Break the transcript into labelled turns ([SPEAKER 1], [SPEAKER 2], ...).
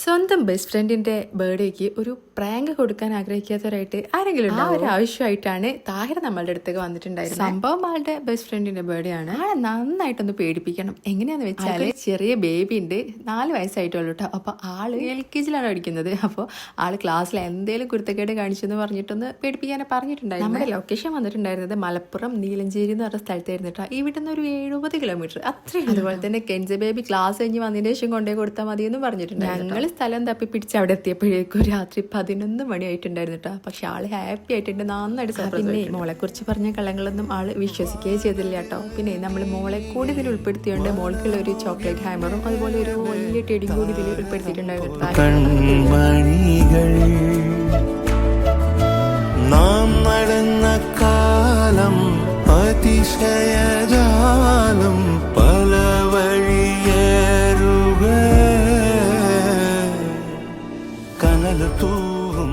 [SPEAKER 1] സ്വന്തം ബെസ്റ്റ് ഫ്രണ്ടിന്റെ ബർത്ത്ഡേക്ക് ഒരു പ്രാങ്ക് കൊടുക്കാൻ ആഗ്രഹിക്കാത്തവരായിട്ട് ആരെങ്കിലും ഉണ്ടോ? ഒരു ആവശ്യമായിട്ടാണ് താഹിർ നമ്മളുടെ അടുത്തേക്ക് വന്നിട്ടുണ്ടായിരുന്നത്. സംഭവം ആളുടെ ബെസ്റ്റ് ഫ്രണ്ടിന്റെ ബർത്ത്ഡേ ആണ്. ആളെ നന്നായിട്ടൊന്ന് പേടിപ്പിക്കണം. എങ്ങനെയാന്ന് വെച്ചാൽ ചെറിയ ബേബി ഉണ്ട്, 4 വയസ്സായിട്ടുള്ളൂ കേട്ടോ. അപ്പൊ ആള് LKG-ലാണ് പഠിക്കുന്നത്. അപ്പോൾ ആള് ക്ലാസ്സിൽ എന്തെങ്കിലും കുരുത്തക്കേട് കാണിച്ചെന്ന് പറഞ്ഞിട്ടൊന്ന് പേടിപ്പിക്കാനെ പറഞ്ഞിട്ടുണ്ടായിരുന്നു. നമ്മുടെ ലൊക്കേഷൻ വന്നിട്ടുണ്ടായിരുന്നത് മലപ്പുറം നീലഞ്ചേരി എന്ന് പറഞ്ഞ സ്ഥലത്തായിരുന്നു കേട്ടോ. ഇവിടുന്ന് ഒരു 70 കിലോമീറ്റർ അത്രയും. അതുപോലെ തന്നെ കെൻസ ബേബി ക്ലാസ് കഴിഞ്ഞ് വന്നതിന് ശേഷം കൊണ്ടേ കൊടുത്താൽ മതി എന്ന് പറഞ്ഞിട്ടുണ്ട്. ഞങ്ങൾ സ്ഥലം തപ്പി പിടിച്ച് അവിടെ എത്തിയപ്പോഴേക്കും രാത്രി 11 മണിയായിട്ടുണ്ടായിരുന്നു കേട്ടോ. പക്ഷെ ആള് ഹാപ്പി ആയിട്ടുണ്ട്, നന്നായിട്ട്. പിന്നെ മോളെ കുറിച്ച് പറഞ്ഞ കളങ്ങളൊന്നും ആള് വിശ്വസിക്കുകയേ ചെയ്തില്ല കേട്ടോ. പിന്നെ നമ്മൾ മോളെ കൂടി ഇതിൽ ഉൾപ്പെടുത്തിയോണ്ട് മോൾക്കുള്ള ഒരു ചോക്ലേറ്റ് ഹാമറും അതുപോലെ ഒരു വലിയ ടെഡിയും കൂടി ഇതിൽ ഉൾപ്പെടുത്തിയിട്ടുണ്ടായിരുന്നു.
[SPEAKER 2] നാം നടന്ന കാലം അതിശയജാലം പല വഴിയേറുക കനൽ തൂവും